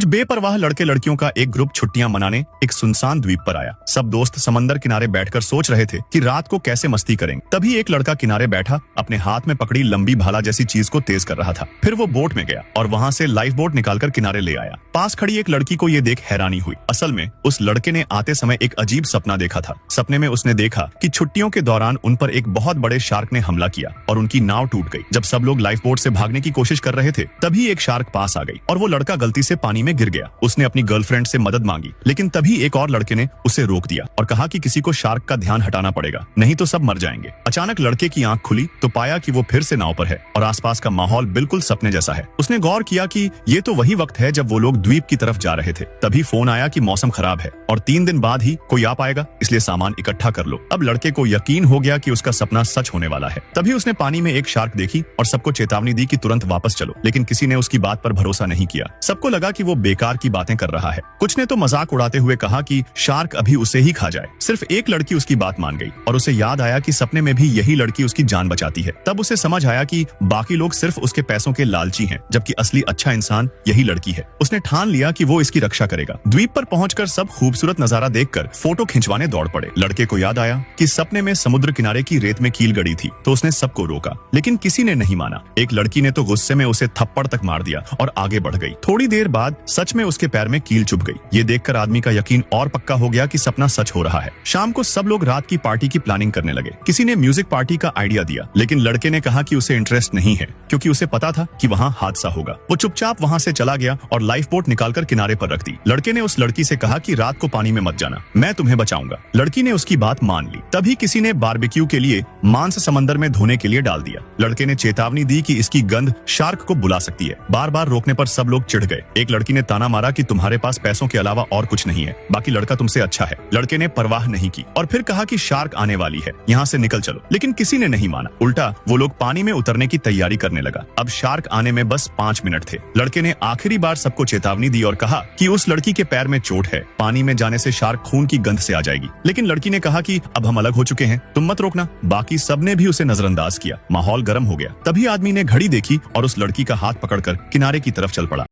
कुछ बेपरवाह लड़के लड़कियों का एक ग्रुप छुट्टियां मनाने एक सुनसान द्वीप पर आया। सब दोस्त समंदर किनारे बैठकर सोच रहे थे कि रात को कैसे मस्ती करेंगे। तभी एक लड़का किनारे बैठा अपने हाथ में पकड़ी लंबी भाला जैसी चीज को तेज कर रहा था। फिर वो बोट में गया और वहां से लाइफ बोट निकालकर किनारे ले आया। पास खड़ी एक लड़की को ये देख हैरानी हुई। असल में उस लड़के ने आते समय एक अजीब सपना देखा था। सपने में उसने देखा कि छुट्टियों के दौरान उन पर एक बहुत बड़े शार्क ने हमला किया और उनकी नाव टूट गई। जब सब लोग लाइफ बोट से भागने की कोशिश कर रहे थे तभी एक शार्क पास आ गई और वो लड़का गलती से पानी में गिर गया। उसने अपनी गर्लफ्रेंड से मदद मांगी, लेकिन तभी एक और लड़के ने उसे रोक दिया और कहा कि किसी को शार्क का ध्यान हटाना पड़ेगा, नहीं तो सब मर जाएंगे। अचानक लड़के की आंख खुली तो पाया कि वो फिर से नाव पर है और आसपास का माहौल बिल्कुल सपने जैसा है। उसने गौर किया कि ये तो वही वक्त है जब वो लोग द्वीप की तरफ जा रहे थे। तभी फोन आया कि मौसम खराब है और 3 दिन बाद ही कोई आ पाएगा, इसलिए सामान इकट्ठा कर लो। अब लड़के को यकीन हो गया कि उसका सपना सच होने वाला है। तभी उसने पानी में एक शार्क देखी और सबको चेतावनी दी कि तुरंत वापस चलो, लेकिन किसी ने उसकी बात पर भरोसा नहीं किया। सबको लगा कि वो बेकार की बातें कर रहा है। कुछ ने तो मजाक उड़ाते हुए कहा कि शार्क अभी उसे ही खा जाए। सिर्फ एक लड़की उसकी बात मान गई और उसे याद आया कि सपने में भी यही लड़की उसकी जान बचाती है। तब उसे समझ आया कि बाकी लोग सिर्फ उसके पैसों के लालची हैं, जबकि असली अच्छा इंसान यही लड़की है। उसने ठान लिया कि वो इसकी रक्षा करेगा। द्वीप पर पहुंचकर सब खूबसूरत नजारा देखकर फोटो खिंचवाने दौड़ पड़े। लड़के को याद आया कि सपने में समुद्र किनारे की रेत में कील गड़ी थी, तो उसने सबको रोका, लेकिन किसी ने नहीं माना। एक लड़की ने तो गुस्से में उसे थप्पड़ तक मार दिया और आगे बढ़ गई। थोड़ी देर बाद सच में उसके पैर में कील चुभ गई। ये देखकर आदमी का यकीन और पक्का हो गया कि सपना सच हो रहा है। शाम को सब लोग रात की पार्टी की प्लानिंग करने लगे। किसी ने म्यूजिक पार्टी का आइडिया दिया, लेकिन लड़के ने कहा कि उसे इंटरेस्ट नहीं है, क्योंकि उसे पता था कि वहाँ हादसा होगा। वो चुपचाप वहाँ से चला गया और लाइफ बोट निकालकर किनारे पर रख दी। लड़के ने उस लड़की से कहा कि रात को पानी में मत जाना, मैं तुम्हें बचाऊंगा। लड़की ने उसकी बात मान ली। तभी किसी ने बारबेक्यू के लिए मांस समंदर में धोने के लिए डाल दिया। लड़के ने चेतावनी दी कि इसकी गंध शार्क को बुला सकती है। बार बार रोकने पर सब लोग चिढ़ गए। एक लड़की ने ताना मारा कि तुम्हारे पास पैसों के अलावा और कुछ नहीं है, बाकी लड़का तुमसे अच्छा है। लड़के ने परवाह नहीं की और फिर कहा कि शार्क आने वाली है, यहाँ से निकल चलो, लेकिन किसी ने नहीं माना। उल्टा वो लोग पानी में उतरने की तैयारी करने लगा। अब शार्क आने में बस 5 मिनट थे। लड़के ने आखिरी बार सबको चेतावनी दी और कहा कि उस लड़की के पैर में चोट है, पानी में जाने से शार्क खून की गंध से आ जाएगी। लेकिन लड़की ने कहा कि अब हम अलग हो चुके हैं, तुम मत रोकना। बाकी सबने भी उसे नजरअंदाज किया। माहौल गर्म हो गया। तभी आदमी ने घड़ी देखी और उस लड़की का हाथ पकड़कर किनारे की तरफ चल पड़ा।